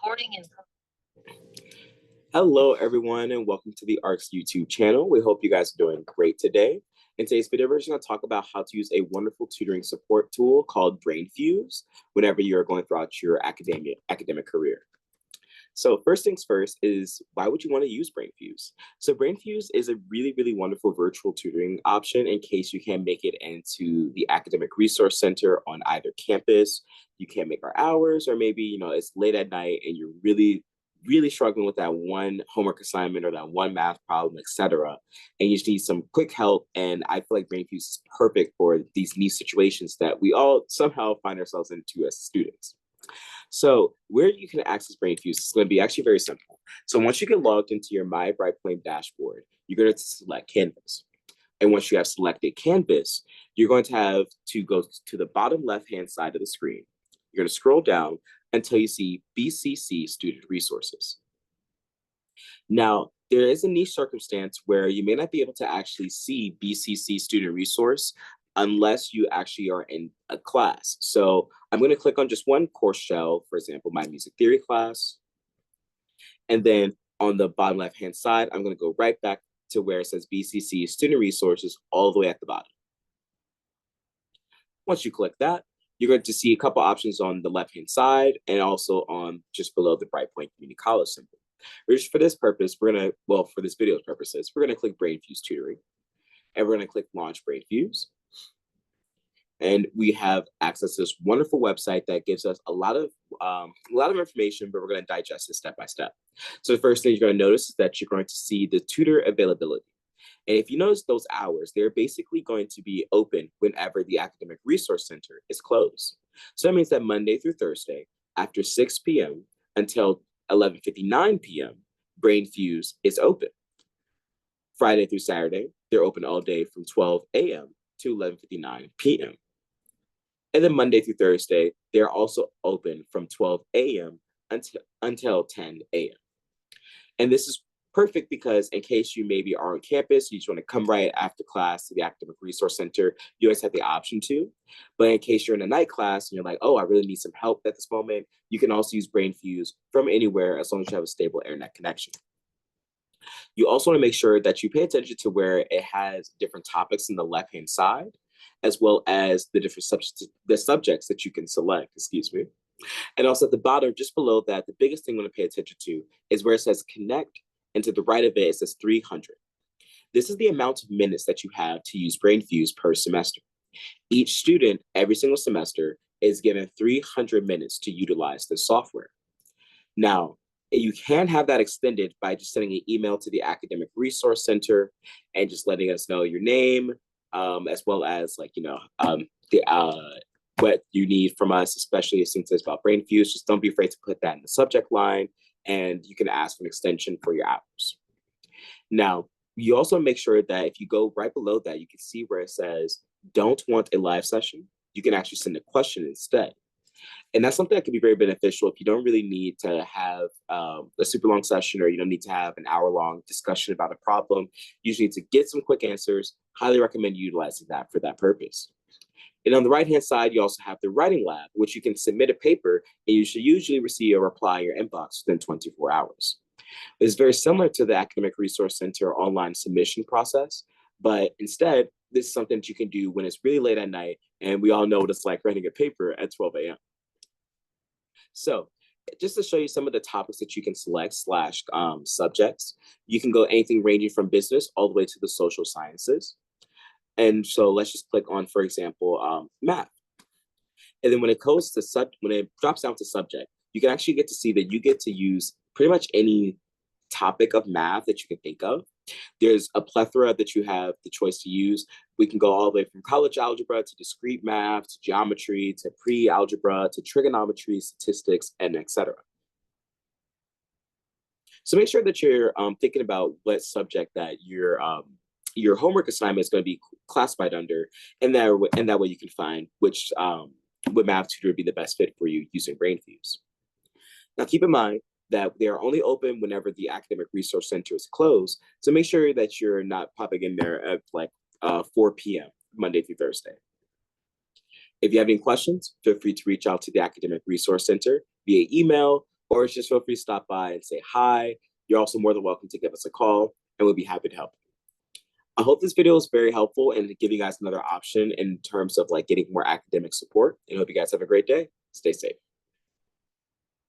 Recording in. Hello, everyone, and welcome to the ARCS YouTube channel. We hope you guys are doing great today. In today's video, we're just going to talk about how to use a wonderful tutoring support tool called Brainfuse whenever you're going throughout your academic career. So first things first is, why would you want to use Brainfuse? So Brainfuse is a really, really wonderful virtual tutoring option in case you can't make it into the Academic Resource Center on either campus, you can't make our hours, or maybe, it's late at night and you're really struggling with that one homework assignment or that one math problem, etc. And you just need some quick help. And I feel like Brainfuse is perfect for these niche situations that we all somehow find ourselves into as students. So where you can access Brainfuse is going to be actually very simple. So once you get logged into your My Brightpoint dashboard, you're going to select Canvas. And once you have selected Canvas, you're going to have to go to the bottom left-hand side of the screen. You're going to scroll down until you see BCC Student Resources. Now, there is a niche circumstance where you may not be able to actually see BCC Student Resource unless you actually are in a class. So I'm going to click on just one course shell, for example, my music theory class. And then on the bottom left-hand side, I'm going to go right back to where it says BCC Student Resources all the way at the bottom. Once you click that, you're going to see a couple options on the left-hand side and also on just below the Brightpoint Community College symbol. For this purpose, for this video's purposes, we're going to click Brainfuse Tutoring. And we're going to click Launch Brainfuse. And we have access to this wonderful website that gives us a lot of information, but we're going to digest it step by step. So the first thing you're going to notice is that you're going to see the tutor availability. And if you notice those hours, they're basically going to be open whenever the Academic Resource Center is closed. So that means that Monday through Thursday, after 6 p.m. until 11:59 p.m., Brainfuse is open. Friday through Saturday, they're open all day from 12 a.m. to 11:59 p.m. And then Monday through Thursday, they're also open from 12 a.m. until 10 a.m. And this is perfect because in case you maybe are on campus, you just want to come right after class to the Academic Resource Center, you always have the option to. But in case you're in a night class and you're like, oh, I really need some help at this moment, you can also use Brainfuse from anywhere as long as you have a stable internet connection. You also want to make sure that you pay attention to where it has different topics in the left-hand side, as well as the different subjects that you can select, And also at the bottom, just below that, the biggest thing you want to pay attention to is where it says connect, and to the right of it, it says 300. This is the amount of minutes that you have to use Brainfuse per semester. Each student, every single semester, is given 300 minutes to utilize the software. Now, you can have that extended by just sending an email to the Academic Resource Center and just letting us know your name, as well as what you need from us, especially since it's about Brainfuse. Just don't be afraid to put that in the subject line, and you can ask for an extension for your hours. Now, you also make sure that if you go right below that, you can see where it says, don't want a live session. You can actually send a question instead. And that's something that can be very beneficial if you don't really need to have a super long session, or you don't need to have an hour-long discussion about a problem. You just need to get some quick answers. Highly recommend utilizing that for that purpose. And on the right-hand side, you also have the writing lab, which you can submit a paper, and you should usually receive a reply in your inbox within 24 hours. It's very similar to the Academic Resource Center online submission process, but instead, this is something that you can do when it's really late at night, and we all know what it's like writing a paper at 12 a.m. So just to show you some of the topics that you can select / subjects, you can go anything ranging from business all the way to the social sciences. And so let's just click on, for example, math. And then when it drops down to subject, you can actually get to see that you get to use pretty much any topic of math that you can think of. There's a plethora that you have the choice to use. We can go all the way from college algebra to discrete math, to geometry, to pre-algebra, to trigonometry, statistics, and etc. So make sure that you're thinking about what subject that your homework assignment is going to be classified under, and that way you can find which math tutor would be the best fit for you using Brainfuse. Now keep in mind that they are only open whenever the Academic Resource Center is closed, so make sure that you're not popping in there at 4 p.m. Monday through Thursday. If you have any questions, feel free to reach out to the Academic Resource Center via email or just feel free to stop by and say hi. You're also more than welcome to give us a call, and we'll be happy to help. I hope this video is very helpful and give you guys another option in terms of like getting more academic support. And I hope you guys have a great day. Stay safe.